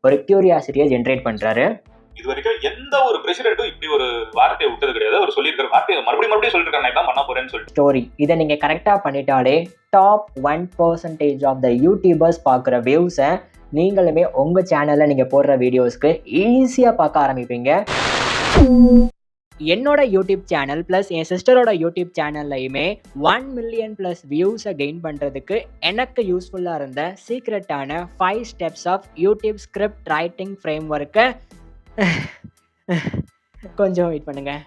ஒரு கியூரியாசிட்டியை ஜென்ரேட் பண்றாரு. இது வரைக்கும் எந்த ஒரு பிரசிடென்ட்டும் இப்படி ஒரு வார்த்தையை விட்டது கிடையாது. அவர் சொல்லியிருக்கிற வார்த்தையை மறுபடியும் சொல்லிருக்காங்க, நான் பண்ண போறேன்னு சொல்லிட்டு. ஸ்டோரி இதை நீங்க கரெக்டா பண்ணிட்டாலே டாப் 1% ஆஃப் த யூடியூபர்ஸ் பார்க்குற வியூஸை நீங்களுமே உங்க சேனல்ல நீங்க போடுற வீடியோஸ்க்கு ஈஸியா பார்க்க ஆரம்பிப்பீங்க. என்னோட யூடியூப் சேனல் ப்ளஸ் என் சிஸ்டரோட யூடியூப் சேனல்லையுமே 1 மில்லியன் ப்ளஸ் வியூஸை கெயின் பண்ணுறதுக்கு எனக்கு யூஸ்ஃபுல்லாக இருந்த சீக்ரெட்டான 5 steps of YouTube script writing frame ஒர்க்கை கொஞ்சம் வெயிட் பண்ணுங்கள்.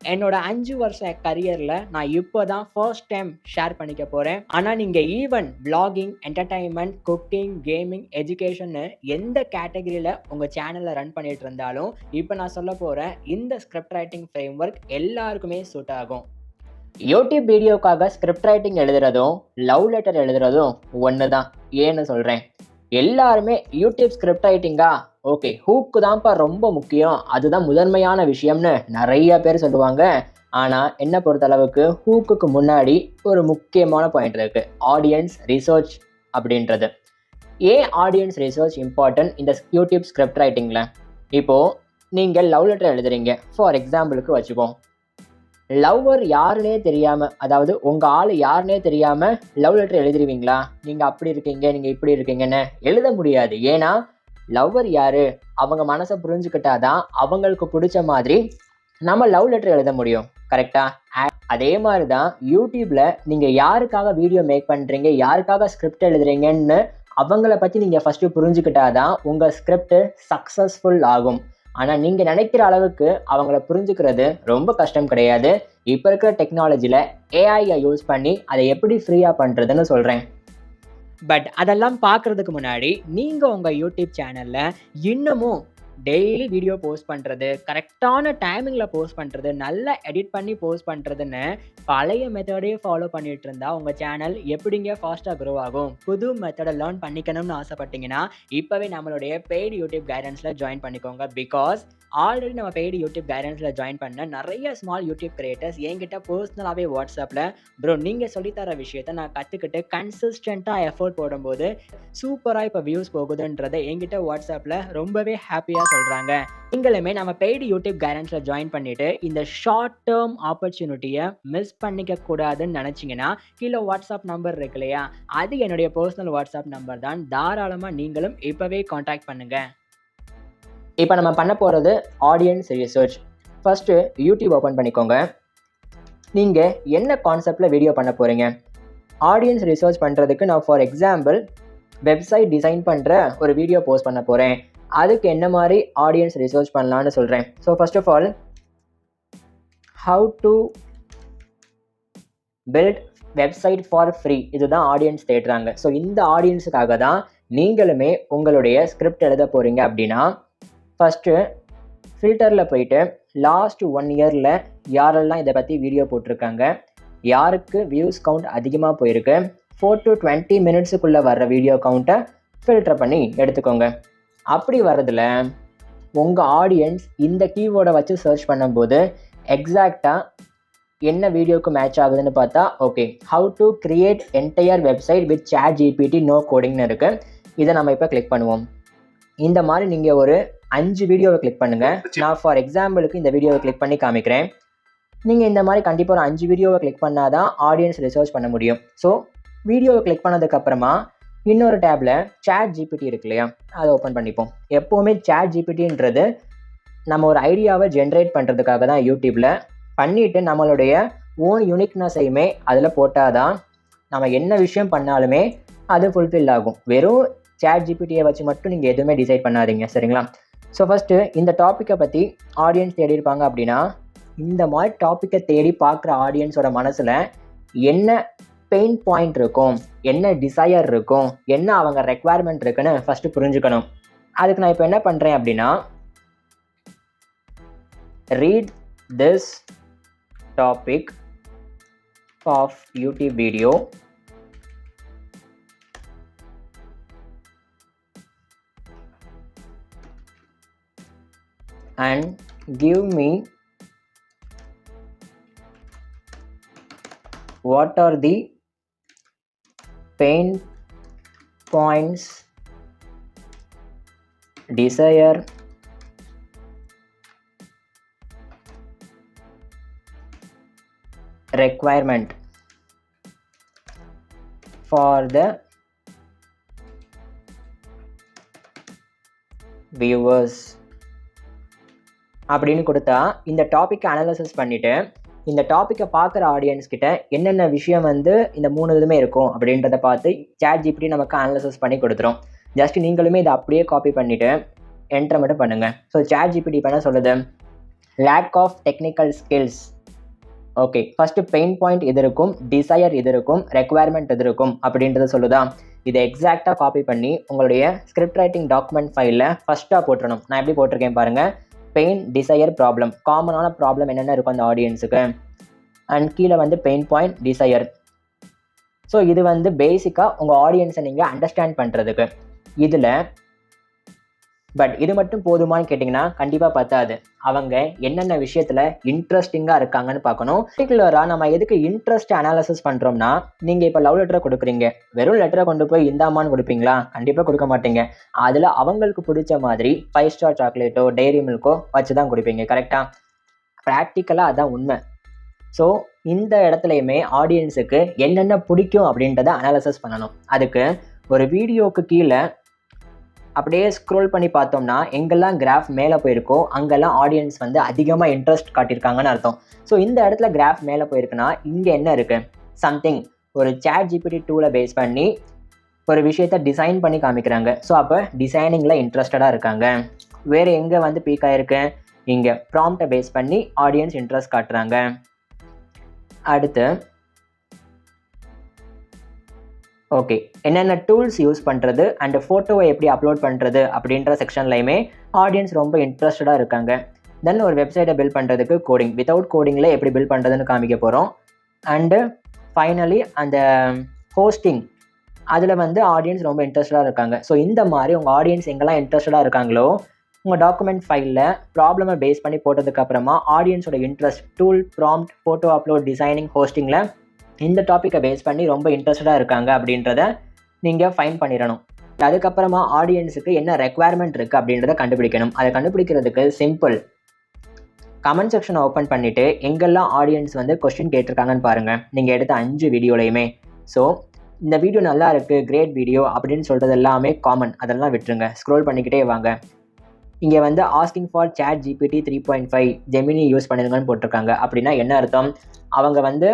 என்னோட 5 வருஷ கரியரில் நான் இப்போ தான் ஃபர்ஸ்ட் டைம் ஷேர் பண்ணிக்க போகிறேன். ஆனால் நீங்கள் even vlogging, entertainment, cooking, gaming, எஜுகேஷன்னு எந்த கேட்டகரியில் உங்கள் சேனலில் ரன் பண்ணிட்டு இருந்தாலும் இப்போ நான் சொல்ல போகிற இந்த ஸ்கிரிப்ட் ரைட்டிங் ஃப்ரேம் ஒர்க் எல்லாருக்குமே சூட் ஆகும். யூடியூப் வீடியோக்காக ஸ்கிரிப்ட் ரைட்டிங் எழுதுறதும் லவ் லெட்டர் எழுதுறதும் ஒன்று தான். ஏன்னு சொல்கிறேன். எல்லாருமே யூடியூப் ஸ்கிரிப்ட் ரைட்டிங்கா, ஓகே ஹூக்கு தான்ப்பா ரொம்ப முக்கியம், அதுதான் முதன்மையான விஷயம்னு நிறைய பேர் சொல்லுவாங்க. ஆனால் என்னை பொறுத்தளவுக்கு ஹூக்குக்கு முன்னாடி ஒரு முக்கியமான பாயிண்ட் இருக்குது, ஆடியன்ஸ் ரிசர்ச் அப்படின்றது. ஏன் ஆடியன்ஸ் ரிசர்ச் இம்பார்ட்டன்ட் இந்த யூடியூப் ஸ்கிரிப்ட் ரைட்டிங்கில்? இப்போது நீங்கள் லவ் லெட்டர் எழுதுறீங்க, ஃபார் எக்ஸாம்பிளுக்கு வச்சுப்போம். லவ்வர் யாருன்னே தெரியாமல், அதாவது உங்கள் ஆள் யாருன்னே தெரியாமல் லவ் லெட்டர் எழுதிருவீங்களா? நீங்கள் அப்படி இருக்கீங்க, நீங்கள் இப்படி இருக்கீங்கன்னு எழுத முடியாது. ஏன்னா லவ்வர் யாரு, அவங்க மனசை புரிஞ்சுக்கிட்டாதான் அவங்களுக்கு பிடிச்ச மாதிரி நம்ம லவ் லெட்டர் எழுத முடியும். கரெக்டா? அதே மாதிரி தான் யூடியூப்ல நீங்கள் யாருக்காக வீடியோ மேக் பண்ணுறீங்க, யாருக்காக ஸ்கிரிப்ட் எழுதுறீங்கன்னு அவங்கள பற்றி நீங்கள் ஃபஸ்ட்டு புரிஞ்சுக்கிட்டாதான் உங்கள் ஸ்கிரிப்ட் சக்ஸஸ்ஃபுல் ஆகும். ஆனால் நீங்கள் நினைக்கிற அளவுக்கு அவங்கள புரிஞ்சுக்கிறது ரொம்ப கஷ்டம் கிடையாது. இப்போ இருக்கிற டெக்னாலஜியில் ஏஐயை யூஸ் பண்ணி அதை எப்படி ஃப்ரீயாக பண்ணுறதுன்னு சொல்கிறேன். பட் அதெல்லாம் பார்க்குறதுக்கு முன்னாடி நீங்கள் உங்கள் யூடியூப் சேனலில் இன்னமும் டெய்லி வீடியோ போஸ்ட் பண்ணுறது, கரெக்டான டைமிங்கில் போஸ்ட் பண்ணுறது, நல்லா எடிட் பண்ணி போஸ்ட் பண்ணுறதுன்னு பழைய மெத்தடே ஃபாலோ பண்ணிட்டு இருந்தால் உங்கள் சேனல் எப்படிங்க ஃபாஸ்ட்டாக க்ரோ ஆகும்? புது மெத்தடை லேர்ன் பண்ணிக்கணும்னு ஆசைப்பட்டீங்கன்னா இப்போவே நம்மளுடைய பெய்டு யூடியூப் கைடன்ஸில் ஜாயின் பண்ணிக்கோங்க. பிகாஸ் ஆல்ரெடி நம்ம பெய்டு யூடியூப் கைடன்ஸில் ஜாயின் பண்ண நிறைய ஸ்மால் யூடியூப் கிரியேட்டர்ஸ் என்கிட்ட பர்சனலாகவே வாட்ஸ்அப்பில், ப்ரோ நீங்கள் சொல்லித்தர விஷயத்தை நான் கற்றுக்கிட்டு கன்சிஸ்டண்ட்டாக எஃபோர்ட் போடும்போது சூப்பராக இப்போ வியூஸ் போகுதுன்றதை என்கிட்ட வாட்ஸ்அப்பில் ரொம்பவே ஹாப்பியாக சொல்கிறாங்க. நீங்களுமே நம்ம பெய்டு யூடியூப் கைடன்ஸில் ஜாயின் பண்ணிவிட்டு இந்த ஷார்ட் டேர்ம் ஆப்பர்ச்சுனிட்டியை மிஸ் பண்ணிக்க கூடாதுன்னு நினச்சிங்கன்னா கீழே வாட்ஸ்அப் நம்பர் இருக்கு இல்லையா, அது என்னுடைய பர்சனல் வாட்ஸ்அப் நம்பர் தான். தாராளமாக நீங்களும் இப்போவே காண்டாக்ட் பண்ணுங்கள். இப்போ நம்ம பண்ண போகிறது audience research. First YouTube open பண்ணிக்கோங்க. நீங்கள் என்ன கான்செப்டில் வீடியோ பண்ண போகிறீங்க? ஆடியன்ஸ் ரிசர்ச் பண்ணுறதுக்கு நான் ஃபார் எக்ஸாம்பிள் வெப்சைட் டிசைன் பண்ணுற ஒரு வீடியோ போஸ்ட் பண்ண போகிறேன். அதுக்கு என்ன மாதிரி ஆடியன்ஸ் ரிசர்ச் பண்ணலான்னு சொல்கிறேன். So first of all, how to build website for free, இதுதான் ஆடியன்ஸ் தேடுறாங்க. ஸோ இந்த ஆடியன்ஸுக்காக தான் நீங்களுமே உங்களுடைய ஸ்கிரிப்ட் எழுத போகிறீங்க. அப்படின்னா ஃபஸ்ட்டு ஃபில்டரில் போயிட்டு லாஸ்ட் 1 இயரில் யாரெல்லாம் இதை பற்றி வீடியோ போட்டிருக்காங்க, யாருக்கு வியூஸ் கவுண்ட் அதிகமாக போயிருக்கு, 4 to 20 மினிட்ஸுக்குள்ளே வர்ற வீடியோ கவுண்ட்டை ஃபில்டர் பண்ணி எடுத்துக்கோங்க. அப்படி வர்றதில் உங்கள் ஆடியன்ஸ் இந்த கீவேர்டை வச்சு சர்ச் பண்ணும்போது எக்ஸாக்டாக என்ன வீடியோக்கு மேட்ச் ஆகுதுன்னு பார்த்தா, okay how to create entire website with ChatGPT no கோடிங்னு இருக்குது. இதை நம்ம இப்போ கிளிக் பண்ணுவோம். இந்த மாதிரி நீங்கள் ஒரு 5 வீடியோவை கிளிக் பண்ணுங்கள். நான் ஃபார் எக்ஸாம்பிளுக்கு இந்த வீடியோவை கிளிக் பண்ணி காமிக்கிறேன். நீங்கள் இந்த மாதிரி கண்டிப்பாக ஒரு 5 வீடியோவை கிளிக் பண்ணால் தான் ஆடியன்ஸ் ரிசர்ச் பண்ண முடியும். ஸோ வீடியோவை கிளிக் பண்ணதுக்கப்புறமா இன்னொரு டேப்பில் ChatGPT இருக்கு இல்லையா, அதை ஓப்பன் பண்ணிப்போம். எப்போவுமே ChatGPTன்றது நம்ம ஒரு ஐடியாவை ஜென்ரேட் பண்ணுறதுக்காக தான் யூடியூப்பில் பண்ணிவிட்டு நம்மளுடைய ஓன் யூனிக்னஸையுமே அதில் போட்டால் தான் நம்ம என்ன விஷயம் பண்ணாலுமே அது ஃபுல்ஃபில் ஆகும். வெறும் ChatGPTயை வச்சு மட்டும் நீங்கள் எதுவுமே டிசைட் பண்ணாதீங்க, சரிங்களா? ஸோ ஃபஸ்ட்டு இந்த டாப்பிக்கை பற்றி ஆடியன்ஸ் தேடி இருப்பாங்க. அப்படின்னா இந்த மாதிரி டாப்பிக்கை தேடி பார்க்குற ஆடியன்ஸோட மனசில் என்ன பெயின் பாயிண்ட் இருக்கும், என்ன டிசையர் இருக்கும், என்ன அவங்க ரெக்குவயர்மெண்ட் இருக்குன்னு ஃபஸ்ட்டு புரிஞ்சுக்கணும். அதுக்கு நான் இப்போ என்ன பண்ணுறேன் அப்படின்னா, read this topic of YouTube video and give me what are the pain points desire, requirement for the viewers அப்படின்னு கொடுத்தா இந்த டாபிக் அனலைசிஸ் பண்ணிட்டு இந்த டாப்பிக்கை பார்க்குற ஆடியன்ஸ் கிட்ட என்னென்ன விஷயம் வந்து இந்த 3 இதுமே இருக்கும் அப்படின்றத பார்த்து ChatGPT நமக்கு அனலைசிஸ் பண்ணி கொடுத்துரும். ஜஸ்ட் நீங்களுமே இதை அப்படியே காப்பி பண்ணிட்டு என்டர் மட்டும் பண்ணுங்க. ஸோ ChatGPT இப்போ என்ன சொல்லுது, lack of technical skills. Okay, first pain point இது இருக்கும், டிசையர் இது இருக்கும், ரெக்குவயர்மெண்ட் இது இருக்கும் அப்படின்றத சொல்லுதா. இதை எக்ஸாக்டாக காப்பி பண்ணி உங்களுடைய ஸ்கிரிப்ட் ரைட்டிங் டாக்குமெண்ட் ஃபைலில் ஃபஸ்ட்டாக போட்டுடணும். நான் எப்படி போட்டிருக்கேன் பாருங்கள், பெயின், டிசையர், ப்ராப்ளம், காமனான ப்ராப்ளம் என்னென்ன இருக்கும் அந்த ஆடியன்ஸுக்கு, அண்ட் கீழே வந்து பெயின் பாயிண்ட், டிசையர். ஸோ இது வந்து பேசிக்காக உங்கள் ஆடியன்ஸை நீங்கள் அண்டர்ஸ்டாண்ட் பண்ணுறதுக்கு. இதில் பட் இது மட்டும் போதுமான்னு கேட்டிங்கன்னா கண்டிப்பாக பத்தாது. அவங்க என்னென்ன விஷயத்தில் இன்ட்ரெஸ்டிங்காக இருக்காங்கன்னு பார்க்கணும். பர்டிகுலராக நம்ம எதுக்கு இன்ட்ரெஸ்ட் அனாலிசிஸ் பண்ணுறோம்னா, நீங்கள் இப்போ லவ் லெட்டரை கொடுக்குறீங்க, வெறும் லெட்டரை கொண்டு போய் இந்தாமான்னு கொடுப்பீங்களா? கண்டிப்பாக கொடுக்க மாட்டீங்க. அதில் அவங்களுக்கு பிடிச்ச மாதிரி 5 ஸ்டார் சாக்லேட்டோ டெய்ரி மில்க்கோ வச்சு தான் கொடுப்பீங்க. கரெக்டாக? ப்ராக்டிக்கலாக அதான் உண்மை. ஸோ இந்த இடத்துலையுமே ஆடியன்ஸுக்கு என்னென்ன பிடிக்கும் அப்படின்றத அனாலிசிஸ் பண்ணணும். அதுக்கு ஒரு வீடியோவுக்கு கீழே அப்படியே ஸ்க்ரோல் பண்ணி பார்த்தோம்னா எங்கெல்லாம் கிராஃப் மேலே போயிருக்கோ அங்கெல்லாம் ஆடியன்ஸ் வந்து அதிகமாக இன்ட்ரெஸ்ட் காட்டியிருக்காங்கன்னு அர்த்தம். ஸோ இந்த இடத்துல கிராஃப் மேலே போயிருக்குன்னா இங்கே என்ன இருக்குது, சம்திங் ஒரு ChatGPT டூலை பேஸ் பண்ணி ஒரு விஷயத்தை டிசைன் பண்ணி காமிக்கிறாங்க. ஸோ அப்போ டிசைனிங்கில் இன்ட்ரெஸ்டடாக இருக்காங்க. வேறு எங்கே வந்து பீக் ஆகிருக்கு, இங்கே ப்ராம்ப்டை பேஸ் பண்ணி ஆடியன்ஸ் இன்ட்ரெஸ்ட் காட்டுறாங்க. அடுத்து ஓகே, என்னென்ன டூல்ஸ் யூஸ் பண்ணுறது அண்ட் ஃபோட்டோவை எப்படி அப்லோட் பண்ணுறது அப்படின்ற செக்ஷன்லையுமே ஆடியன்ஸ் ரொம்ப இன்ட்ரெஸ்டடாக இருக்காங்க. தென் ஒரு வெப்சைட்டை பில்ட் பண்ணுறதுக்கு கோடிங், வித்தவுட் கோடிங்கில் எப்படி பில்ட் பண்ணுறதுன்னு காமிக்க போகிறோம். அண்டு ஃபைனலி அந்த ஹோஸ்டிங், அதில் வந்து ஆடியன்ஸ் ரொம்ப இன்ட்ரெஸ்டடாக இருக்காங்க. ஸோ இந்த மாதிரி உங்கள் ஆடியன்ஸ் எங்கெல்லாம் இன்ட்ரெஸ்டடாக இருக்காங்களோ உங்கள் டாக்குமெண்ட் ஃபைலில் ப்ராப்ளமை பேஸ் பண்ணி போட்டதுக்கப்புறமா ஆடியன்ஸோட interest, tool, prompt, photo upload, designing, ஹோஸ்டிங்கில் இந்த டாப்பிக்கை பேஸ் பண்ணி ரொம்ப இன்ட்ரெஸ்டடாக இருக்காங்க அப்படின்றத நீங்கள் ஃபைன் பண்ணிடணும். அதுக்கப்புறமா ஆடியன்ஸுக்கு என்ன ரெக்குவயர்மெண்ட் இருக்குது அப்படின்றத கண்டுபிடிக்கணும். அதை கண்டுபிடிக்கிறதுக்கு சிம்பிள், கமெண்ட் செக்ஷனை ஓப்பன் பண்ணிவிட்டு எங்கெல்லாம் ஆடியன்ஸ் வந்து கொஸ்டின் கேட்டிருக்காங்கன்னு பாருங்கள், நீங்கள் எடுத்த 5 வீடியோலையுமே. ஸோ இந்த வீடியோ நல்லா இருக்குது, கிரேட் வீடியோ அப்படின்னு சொல்கிறது எல்லாமே காமன், அதெல்லாம் விட்டுருங்க. ஸ்க்ரோல் பண்ணிக்கிட்டே வாங்க. இங்கே வந்து asking for ChatGPT 3.5 Gemini use பண்ணிருங்கன்னு போட்டிருக்காங்க. அப்படின்னா என்ன அர்த்தம், அவங்க வந்து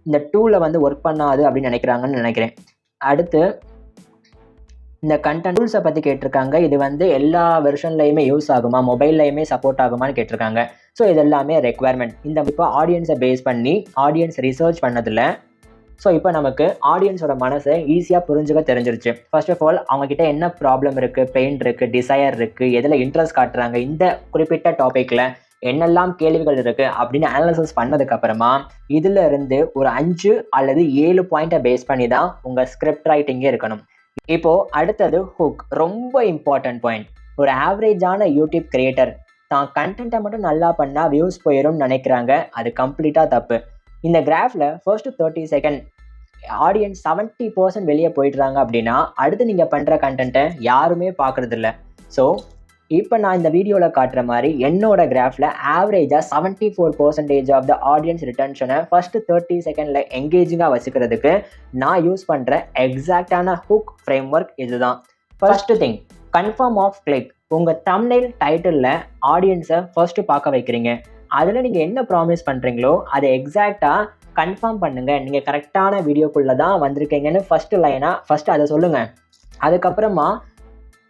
இந்த டூலை வந்து ஒர்க் பண்ணாது அப்படின்னு நினைக்கிறாங்கன்னு நினைக்கிறேன். அடுத்து இந்த கண்டென்ட் டூல்ஸை பற்றி கேட்டிருக்காங்க. இது வந்து எல்லா வெர்ஷன்லையுமே யூஸ் ஆகுமா, மொபைல்லையுமே சப்போர்ட் ஆகுமான்னு கேட்டிருக்காங்க. ஸோ இது எல்லாமே ரெக்குவயர்மெண்ட். இந்த இப்போ ஆடியன்ஸை பேஸ் பண்ணி ஆடியன்ஸ் ரிசர்ச் பண்ணதில் ஸோ இப்போ நமக்கு ஆடியன்ஸோட மனசை ஈஸியாக புரிஞ்சுக்க தெரிஞ்சிருச்சு. ஃபர்ஸ்ட் ஆஃப் ஆல் அவங்கக்கிட்ட என்ன ப்ராப்ளம் இருக்குது, பெயின் இருக்குது, டிசையர் இருக்குது, எதில் இன்ட்ரெஸ்ட் காட்டுறாங்க, இந்த குறிப்பிட்ட டாப்பிக்கில் என்னெல்லாம் கேள்விகள் இருக்குது அப்படின்னு அனாலிசிஸ் பண்ணதுக்கப்புறமா இதில் இருந்து ஒரு 5 அல்லது 7 பாயிண்ட்டை பேஸ் பண்ணி தான் உங்கள் ஸ்கிரிப்ட் ரைட்டிங்கே இருக்கணும். இப்போது அடுத்தது ஹுக், ரொம்ப இம்பார்ட்டன்ட் பாயிண்ட். ஒரு ஆவரேஜான யூடியூப் கிரியேட்டர் தான் கண்டென்ட்டை மட்டும் நல்லா பண்ணால் வியூஸ் போயிடும்னு நினைக்கிறாங்க. அது கம்ப்ளீட்டாக தப்பு. இந்த கிராஃபில் ஃபர்ஸ்ட் 30 செகண்ட் ஆடியன்ஸ் 70% வெளியே போயிடுறாங்க அப்படின்னா அடுத்து நீங்கள் பண்ணுற கண்டென்ட்டை யாருமே பார்க்குறதில்ல. ஸோ இப்போ நான் இந்த வீடியோவில் காட்டுற மாதிரி என்னோட கிராஃபில் ஆவரேஜாக 74% ஆஃப் த ஆடியன்ஸ் ரிட்டன்ஷனை ஃபர்ஸ்ட் 30 செகண்டில் எங்கேஜிங்காக வச்சுக்கிறதுக்கு நான் யூஸ் பண்ணுற எக்ஸாக்டான ஹுக் ஃப்ரேம் ஒர்க் இதுதான். First thing, confirm of click. உங்கள் தம்ப்நெயில் டைட்டிலில் ஆடியன்ஸை ஃபர்ஸ்ட்டு பார்க்க வைக்கிறீங்க. அதில் நீங்கள் என்ன ப்ராமிஸ் பண்ணுறீங்களோ அதை எக்ஸாக்டாக கன்ஃபார்ம் பண்ணுங்கள், நீங்கள் கரெக்டான வீடியோக்குள்ளே தான் வந்திருக்கீங்கன்னு ஃபஸ்ட்டு லைனாக ஃபஸ்ட்டு அதை சொல்லுங்கள். அதுக்கப்புறமா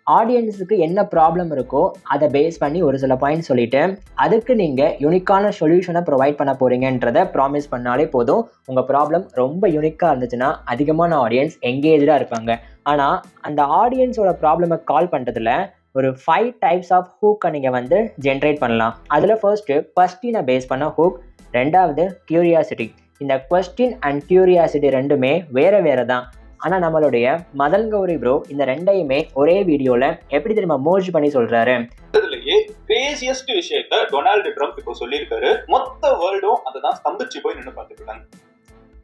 ஆடியன்ஸுக்கு என்ன ப்ராப்ளம் இருக்கோ அதை பேஸ் பண்ணி ஒரு சில பாயிண்ட் சொல்லிவிட்டு அதுக்கு நீங்கள் யூனிக்கான சொல்யூஷனை ப்ரொவைட் பண்ண போகிறீங்கன்றதை ப்ராமிஸ் பண்ணாலே போதும். உங்கள் ப்ராப்ளம் ரொம்ப யூனிக்காக இருந்துச்சுன்னா அதிகமான ஆடியன்ஸ் எங்கேஜாக இருப்பாங்க. ஆனால் அந்த ஆடியன்ஸோட ப்ராப்ளமை கால் பண்ணுறதுல ஒரு 5 டைப்ஸ் ஆஃப் ஹூக்கை நீங்கள் வந்து ஜென்ரேட் பண்ணலாம். அதில் ஃபர்ஸ்ட்டு கொஸ்டினை பேஸ் பண்ண ஹூக், ரெண்டாவது கியூரியாசிட்டி. இந்த கொஸ்டின் அண்ட் கியூரியாசிட்டி ரெண்டுமே வேறு வேறு தான். ஆனால் நம்மளுடைய மதன் கௌரி ப்ரோ இந்த ரெண்டையுமே ஒரே வீடியோவில் எப்படி தெரியுமா மோர்ஜ் பண்ணி சொல்கிறாரு. இதுலயே கிரேசியஸ்ட் விஷயத்த டொனால்டு ட்ரம்ப் இப்போ சொல்லியிருக்காரு. மொத்த வேர்ல்டும் அதை தான் ஸ்தம்பிச்சு போய் நின்று பார்த்துருக்காங்க.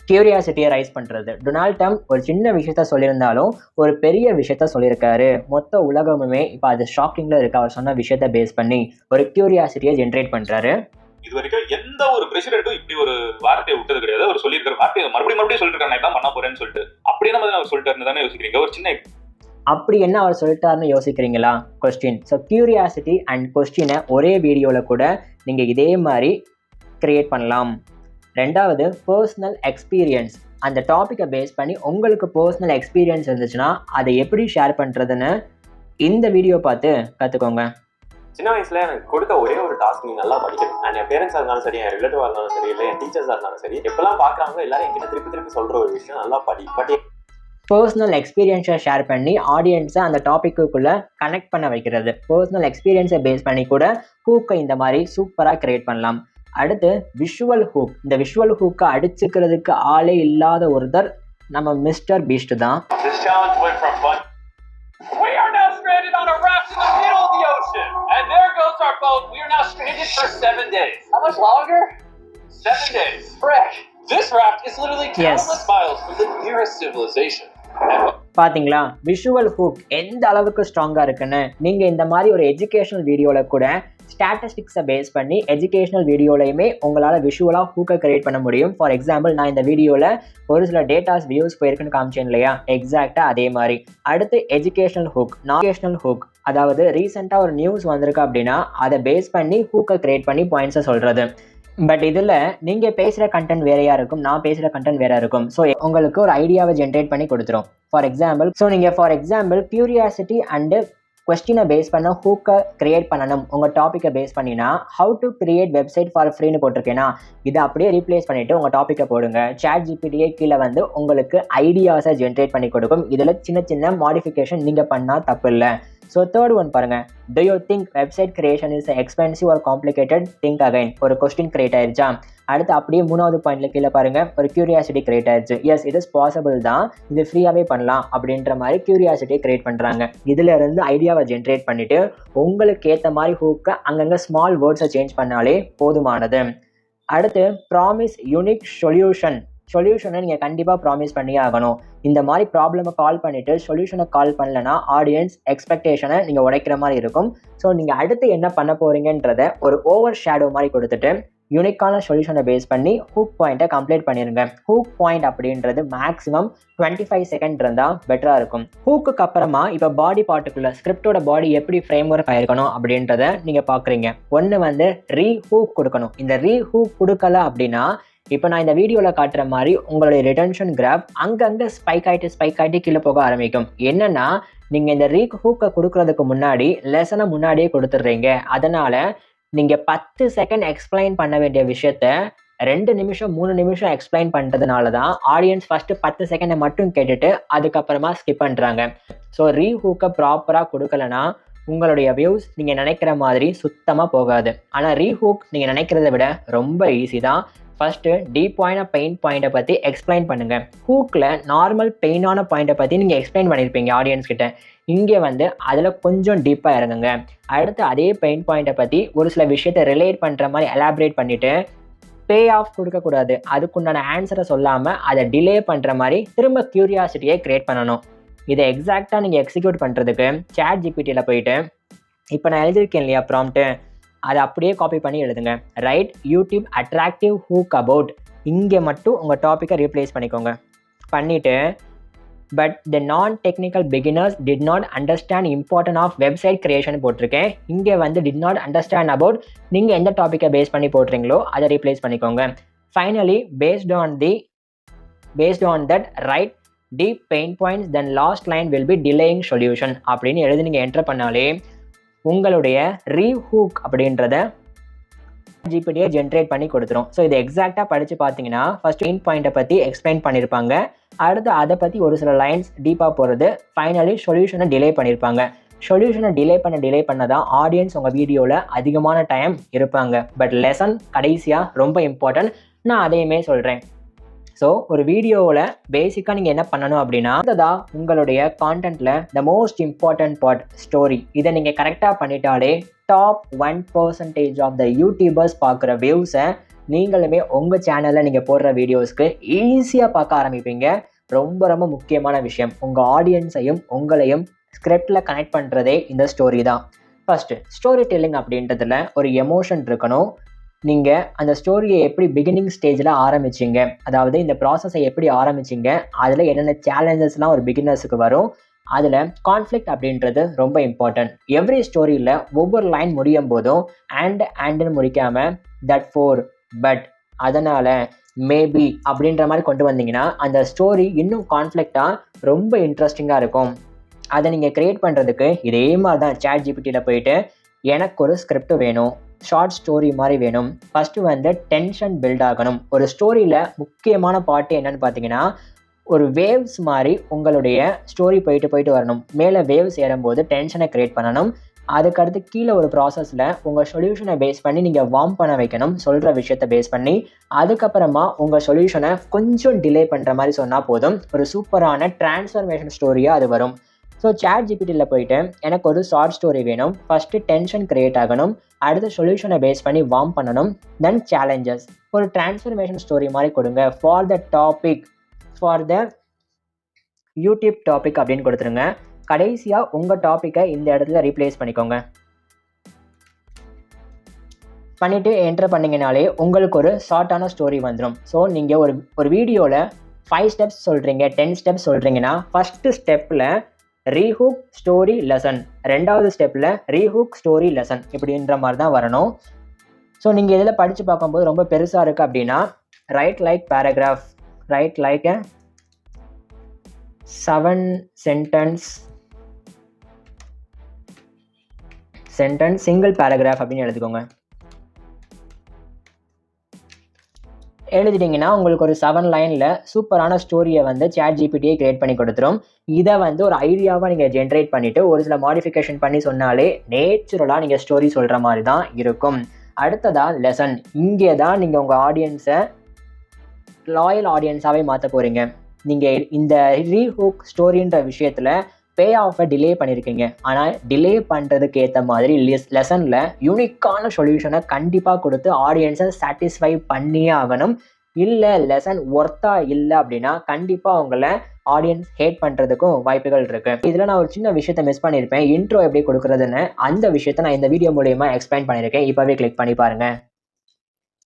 கியூரியாசிட்டியை ரைஸ் பண்ணுறது. டொனால்ட் ட்ரம்ப் ஒரு சின்ன விஷயத்த சொல்லியிருந்தாலும் ஒரு பெரிய விஷயத்த சொல்லியிருக்காரு. மொத்த உலகமுமே இப்போ அது ஷாக்கிங்கில் இருக்கு. அவர் சொன்ன விஷயத்த பேஸ் பண்ணி ஒரு கியூரியாசிட்டியை ஜென்ரேட் பண்ணுறாரு. இது வரைக்கும் எந்த ஒரு பிரசிடென்ட்டும் இப்படி ஒரு வார்த்தையை விட்டது கிடையாது. அவர் சொல்லியிருக்கிற வார்த்தையை மறுபடியும் சொல்லிருக்காரு, நான் தான் பண்ண போறேன்னு சொல்லிட்டு. அப்படியே நம்ம அவர் சொல்லிட்டாருன்னு தானே யோசிக்கிறீங்க? ஒரு சின்ன அப்படி என்ன அவர் சொல்லிட்டாருன்னு யோசிக்கிறீங்களா? கொஸ்டின். ஸோ கியூரியாசிட்டி அண்ட் கொஸ்டினை ஒரே வீடியோவில் கூட நீங்கள் இதே மாதிரி கிரியேட் பண்ணலாம். ரெண்டாவது, பர்சனல் எக்ஸ்பீரியன்ஸ். அந்த டாப்பிக்கை பேஸ் பண்ணி உங்களுக்கு பர்சனல் எக்ஸ்பீரியன்ஸ் இருந்துச்சுன்னா அதை எப்படி ஷேர் பண்ணுறதுன்னு இந்த வீடியோ பார்த்து கற்றுக்கோங்க. சின்ன வயசுல எனக்கு கொடுத்த ஒரே ஒரு டாஸ்க் நீ நல்லா படிக்கணும். அண்ட் என் பேரண்ட்ஸாக இருந்தாலும் சரி, என் ரிலேட்டிவாக இருந்தாலும் சரி, இல்லை என் டீச்சர்ஸாக இருந்தாலும் சரி, எப்பெல்லாம் பார்க்குறாங்க எல்லாரும் என்கிட்ட திருப்பி சொல்கிற ஒரு விஷயம், நல்லா படி. பட் பர்சனல் எக்ஸ்பீரியன்ஸை ஷேர் பண்ணி ஆடியன்ஸை அந்த டாப்பிக்குள்ளே கனெக்ட் பண்ண வைக்கிறது. பர்சனல் எக்ஸ்பீரியன்ஸை பேஸ் பண்ணி கூட ஹூக்கை இந்த மாதிரி சூப்பராக கிரியேட் பண்ணலாம். அடுத்து விஷுவல் ஹூக். இந்த விஷுவல் ஹூக்கை அடிச்சுக்கிறதுக்கு ஆளே இல்லாத ஒருத்தர் நம்ம மிஸ்டர் பீஸ்ட் தான். We are now stranded on a raft in the middle of the ocean. And there goes our boat. We are now stranded for 7 days. How much longer? 7 days. Frick. This raft is literally countless miles from the nearest civilization. பார்த்தீங்களா visual hook எந்த அளவுக்கு ஸ்ட்ராங்காக இருக்குன்னு. நீங்கள் இந்த மாதிரி ஒரு educational வீடியோவில் கூட ஸ்டாட்டிஸ்டிக்ஸை பேஸ் பண்ணி எஜுகேஷனல் வீடியோலையுமே உங்களால் விஷுவலாக ஹூக்கை கிரியேட் பண்ண முடியும். ஃபார் எக்ஸாம்பிள், நான் இந்த வீடியோவில் ஒரு சில டேட்டாஸ் வியூஸ் போயிருக்குன்னு காமிச்சேன் இல்லையா? எக்ஸாக்டாக அதே மாதிரி. அடுத்து எஜுகேஷனல் ஹூக், நாகேஷனல் ஹூக். அதாவது ரீசெண்டாக ஒரு நியூஸ் வந்திருக்கு அப்படின்னா அதை பேஸ் பண்ணி ஹூக்கை கிரியேட் பண்ணி பாயிண்ட்ஸை சொல்கிறது. பட் இதில் நீங்கள் பேசுகிற கண்டென்ட் வேறையாக இருக்கும், நான் பேசுகிற கண்டென்ட் வேற இருக்கும். ஸோ உங்களுக்கு ஒரு ஐடியாவை ஜென்ரேட் பண்ணி கொடுத்துரும். ஃபார் எக்ஸாம்பிள் கியூரியாசிட்டி அண்டு கொஸ்டினை பேஸ் பண்ண ஹூக்கை கிரியேட் பண்ணணும். உங்கள் டாப்பிக்கை பேஸ் பண்ணினா how to create website for ஃப்ரீன்னு போட்டிருக்கேன்னா இதை அப்படியே ரீப்ளேஸ் பண்ணிவிட்டு உங்கள் டாப்பிக்கை போடுங்க. சாட் ஜிபிடியே கீழே வந்து உங்களுக்கு ஐடியாஸை ஜென்ரேட் பண்ணி கொடுக்கும். இதில் சின்ன மாடிஃபிகேஷன் நீங்கள் பண்ணால் தப்பு இல்லை. ஸோ தேர்ட் ஒன் பாருங்கள். Do you think website creation is expensive or complicated? Think again. ஒரு கொஸ்டின் கிரியேட் ஆயிடுச்சா? அடுத்து அப்படியே மூணாவது பாயிண்ட்ல கீழே பாருங்க, ஒரு கியூரியாசிட்டி கிரியேட் ஆயிடுச்சு. எஸ், இட் இஸ் பாசிபிள் தான், இது ஃப்ரீயாகவே பண்ணலாம் அப்படின்ற மாதிரி கியூரியாசிட்டியை கிரியேட் பண்ணுறாங்க. இதுல இருந்து ஐடியாவை ஜென்ரேட் பண்ணிட்டு உங்களுக்கு ஏற்ற மாதிரி ஹூக்கை அங்கங்கே ஸ்மால் வேர்ட்ஸை சேஞ்ச் பண்ணாலே போதுமானது. அடுத்து ப்ராமிஸ் யூனிக் சொல்யூஷனை நீங்கள் கண்டிப்பாக ப்ராமிஸ் பண்ணியே ஆகணும். இந்த மாதிரி ப்ராப்ளமை கால் பண்ணிவிட்டு சொல்யூஷனை கால் பண்ணலன்னா ஆடியன்ஸ் எக்ஸ்பெக்டேஷனை நீங்கள் உடைக்கிற மாதிரி இருக்கும். ஸோ நீங்கள் அடுத்து என்ன பண்ண போகிறீங்கன்றத ஒரு ஓவர் ஷேடோ மாதிரி கொடுத்துட்டு யூனிக்கான சொல்யூஷனை பேஸ் பண்ணி ஹூக் பாயிண்ட்டை கம்ப்ளீட் பண்ணிடுங்க. ஹூக் பாயிண்ட் அப்படின்றது மேக்ஸிமம் 25 செகண்ட் இருந்தால் பெட்டராக இருக்கும். ஹூக்குக்கு அப்புறமா இப்போ பாடி பார்ட்டுக்குள்ள ஸ்கிரிப்டோட பாடி எப்படி ஃப்ரேம் ஒர்க் ஆயிருக்கணும் அப்படின்றத நீங்கள் பார்க்குறீங்க. ஒன்று வந்து ரீஹூக் கொடுக்கணும். இந்த ரீஹூக் கொடுக்கல அப்படின்னா இப்போ நான் இந்த வீடியோவில் காட்டுற மாதிரி உங்களுடைய ரிட்டன்ஷன் கிராஃப் அங்கங்கே ஸ்பைக் ஆகிட்டு கீழே போக ஆரம்பிக்கும். என்னன்னா நீங்கள் இந்த ரீஹூக்கை கொடுக்கறதுக்கு முன்னாடி லெசனை முன்னாடியே கொடுத்துட்றீங்க. அதனால் நீங்கள் 10 செகண்ட் எக்ஸ்பிளைன் பண்ண வேண்டிய விஷயத்த 2 நிமிஷம் 3 நிமிஷம் எக்ஸ்பிளைன் பண்ணுறதுனால தான் ஆடியன்ஸ் ஃபஸ்ட்டு 10 செகண்டை மட்டும் கேட்டுட்டு அதுக்கப்புறமா ஸ்கிப் பண்ணுறாங்க. ஸோ ரீஹூக்கை ப்ராப்பராக கொடுக்கலனா உங்களுடைய வியூஸ் நீங்கள் நினைக்கிற மாதிரி சுத்தமாக போகாது. ஆனால் ரீஹூக் நீங்கள் நினைக்கிறத விட ரொம்ப ஈஸி தான். ஃபஸ்ட்டு டீப்பான பெயின் பாயிண்ட்டை பற்றி எக்ஸ்பிளைன் பண்ணுங்கள். ஹூக்கில் நார்மல் பெயினான பாயிண்ட்டை பற்றி நீங்கள் எக்ஸ்பிளைன் பண்ணியிருப்பீங்க ஆடியன்ஸ் கிட்ட. இங்கே வந்து அதில் கொஞ்சம் டீப்பாக இறங்குங்க. அடுத்து அதே பெயின் பாயிண்ட்டை பற்றி ஒரு சில விஷயத்தை ரிலேட் பண்ணுற மாதிரி எலாபரேட் பண்ணிவிட்டு பே ஆஃப் கொடுக்கக்கூடாது. அதுக்குண்டான ஆன்சரை சொல்லாமல் அதை டிலே பண்ணுற மாதிரி திரும்ப கியூரியாசிட்டியை க்ரியேட் பண்ணணும். இதை எக்ஸாக்டாக நீங்கள் எக்ஸிக்யூட் பண்ணுறதுக்கு சாட் ஜிபிடியில் போயிட்டு இப்போ நான் எழுதியிருக்கேன் இல்லையா ப்ராம்ப்ட்டு, அதை அப்படியே காப்பி பண்ணி எழுதுங்க. Write YouTube attractive hook about. இங்கே மட்டும் உங்கள் டாப்பிக்கை ரீப்ளேஸ் பண்ணிக்கோங்க. பண்ணிவிட்டு but the non technical beginners did not understand important of website creation போட்டிருக்கேன். இங்கே வந்து டிட் நாட் அண்டர்ஸ்டாண்ட் அபவுட் நீங்கள் எந்த டாப்பிக்கை பேஸ் பண்ணி போடுறீங்களோ அதை ரீப்ளேஸ் பண்ணிக்கோங்க. Finally based on that right deep pain points then last line will be delaying solution அப்படின்னு எழுதி நீங்கள் என்டர் பண்ணாலே உங்களுடைய ரீஹூக் அப்படின்றத ஜிபிடியை ஜென்ரேட் பண்ணி கொடுத்துரும். ஸோ இதை எக்ஸாக்டாக படித்து பார்த்தீங்கன்னா ஃபர்ஸ்ட் பெயின் பாயிண்ட்டை பற்றி எக்ஸ்பிளைன் பண்ணியிருப்பாங்க. அடுத்து அதை பற்றி ஒரு சில லைன்ஸ் டீப்பாக போகிறது. ஃபைனலி சொல்யூஷனை டிலே பண்ணியிருப்பாங்க. சொல்யூஷனை டிலே பண்ண தான் ஆடியன்ஸ் உங்கள் வீடியோவில் அதிகமான டைம் இருப்பாங்க. பட் லெசன் கடைசியாக ரொம்ப இம்பார்ட்டன்ட். நான் அதையுமே சொல்கிறேன். ஸோ ஒரு வீடியோவில் பேசிக்காக நீங்கள் என்ன பண்ணணும் அப்படின்னா உங்களுடைய கான்டென்ட்டில் the most important part story. இதை நீங்கள் கரெக்டாக பண்ணிட்டாலே டாப் 1% ஆஃப் த யூடியூபர்ஸ் பார்க்குற வியூஸை நீங்களுமே உங்கள் சேனலில் நீங்கள் போடுற வீடியோஸ்க்கு ஈஸியாக பார்க்க ஆரம்பிப்பீங்க. ரொம்ப ரொம்ப முக்கியமான விஷயம், உங்கள் ஆடியன்ஸையும் உங்களையும் ஸ்கிரிப்டில் கனெக்ட் பண்ணுறதே இந்த ஸ்டோரி தான். ஃபஸ்ட்டு ஸ்டோரி டெல்லிங் அப்படின்றதுல ஒரு எமோஷன் இருக்கணும். நீங்கள் அந்த ஸ்டோரியை எப்படி பிகினிங் ஸ்டேஜில் ஆரம்பிச்சிங்க, அதாவது இந்த ப்ராசஸை எப்படி ஆரம்பிச்சிங்க, அதில் என்னென்ன சேலஞ்சஸ்லாம் ஒரு பிகினர்ஸுக்கு வரும், அதில் கான்ஃப்ளிக்ட் அப்படின்றது ரொம்ப இம்பார்ட்டன்ட். எவ்ரி ஸ்டோரியில் ஒவ்வொரு லைன் முடியும் போதும் அண்டுன்னு முடிக்காமல் தட் ஃபோர் பட் அதனால் மேபி அப்படின்ற மாதிரி கொண்டு வந்தீங்கன்னா அந்த ஸ்டோரி இன்னும் கான்ஃப்ளிக்டாக ரொம்ப இன்ட்ரெஸ்டிங்காக இருக்கும். அதை நீங்கள் க்ரியேட் பண்ணுறதுக்கு இதே மாதிரி தான் ChatGPTயில் போயிட்டு எனக்கு ஒரு ஸ்கிரிப்ட் வேணும், ஷார்ட் ஸ்டோரி மாதிரி வேணும். ஃபஸ்ட்டு வந்து டென்ஷன் பில்ட் ஆகணும். ஒரு ஸ்டோரியில் முக்கியமான பார்ட்டு என்னென்னு பார்த்தீங்கன்னா, ஒரு வேவ்ஸ் மாதிரி உங்களுடைய ஸ்டோரி போயிட்டு வரணும். மேலே வேவ்ஸ் ஏறும்போது டென்ஷனை க்ரியேட் பண்ணணும். அதுக்கடுத்து கீழே ஒரு ப்ராசஸில் உங்கள் சொல்யூஷனை பேஸ் பண்ணி நீங்கள் வார்ம் பண்ண வைக்கணும், சொல்கிற விஷயத்தை பேஸ் பண்ணி. அதுக்கப்புறமா உங்கள் சொல்யூஷனை கொஞ்சம் டிலே பண்ணுற மாதிரி சொன்னால் போதும், ஒரு சூப்பரான டிரான்ஸ்ஃபர்மேஷன் ஸ்டோரியாக அது வரும். ஸோ ChatGPTயில் போயிட்டு எனக்கு ஒரு ஷார்ட் ஸ்டோரி வேணும், ஃபஸ்ட்டு டென்ஷன் க்ரியேட் ஆகணும், அடுத்து சொல்யூஷனை பேஸ் பண்ணி வார்ம் பண்ணணும், தென் சேலஞ்சஸ், ஒரு டிரான்ஸ்ஃபர்மேஷன் ஸ்டோரி மாதிரி கொடுங்க for the topic, for the YouTube topic அப்படின்னு கொடுத்துருங்க. கடைசியாக உங்கள் டாப்பிக்கை இந்த இடத்துல ரீப்ளேஸ் பண்ணிக்கோங்க. பண்ணிவிட்டு என்டர் பண்ணிங்கனாலே உங்களுக்கு ஒரு ஷார்ட்டான ஸ்டோரி வந்துடும். ஸோ நீங்கள் ஒரு வீடியோவில் 5 ஸ்டெப்ஸ் சொல்கிறீங்க, 10 ஸ்டெப்ஸ் சொல்கிறீங்கன்னா ஃபஸ்ட்டு ஸ்டெப்பில் ரீஹூக் ஸ்டோரி லெசன், ரெண்டாவது ஸ்டெப்பில் ரீஹூக் ஸ்டோரி லெசன், இப்படின்ற மாதிரி தான் வரணும். ஸோ நீங்கள் இதில் படித்து பார்க்கும்போது ரொம்ப பெருசாக இருக்குது அப்படின்னா right like paragraph, right like 7 sentence single paragraph அப்படின்னு எழுதிக்கோங்க. எழுதிட்டிங்கன்னா உங்களுக்கு ஒரு 7 லைனில் சூப்பரான ஸ்டோரியை வந்து ChatGPTயை க்ரியேட் பண்ணி கொடுத்துரும். இதை வந்து ஒரு ஐடியாவாக நீங்கள் ஜென்ரேட் பண்ணிவிட்டு ஒரு சில மாடிஃபிகேஷன் பண்ணி சொன்னாலே நேச்சுரலாக நீங்கள் ஸ்டோரி சொல்கிற மாதிரி தான் இருக்கும். அடுத்ததாக லெசன். இங்கே தான் நீங்கள் உங்கள் ஆடியன்ஸை லாயல் ஆடியன்ஸாகவே மாற்ற போகிறீங்க. நீங்கள் இந்த ரீஹூக் ஸ்டோரின்ற விஷயத்தில் பே ஆஃபை டிலே பண்ணியிருக்கீங்க, ஆனால் டிலே பண்ணுறதுக்கு ஏற்ற மாதிரி லெசனில் யூனிக்கான சொல்யூஷனை கண்டிப்பாக கொடுத்து ஆடியன்ஸை சாட்டிஸ்ஃபை பண்ணியே ஆகணும். இல்லை லெசன் ஒர்த்தாக இல்லை அப்படின்னா கண்டிப்பாக அவங்கள ஆடியன்ஸ் ஹேட் பண்ணுறதுக்கும் வாய்ப்புகள் இருக்குது. இதில் நான் ஒரு சின்ன விஷயத்தை மிஸ் பண்ணியிருப்பேன், இன்ட்ரோ எப்படி கொடுக்குறதுன்னு. அந்த விஷயத்தை நான் இந்த வீடியோ மூலமா எக்ஸ்பிளைன் பண்ணியிருக்கேன், இப்போவே கிளிக் பண்ணி பாருங்கள்.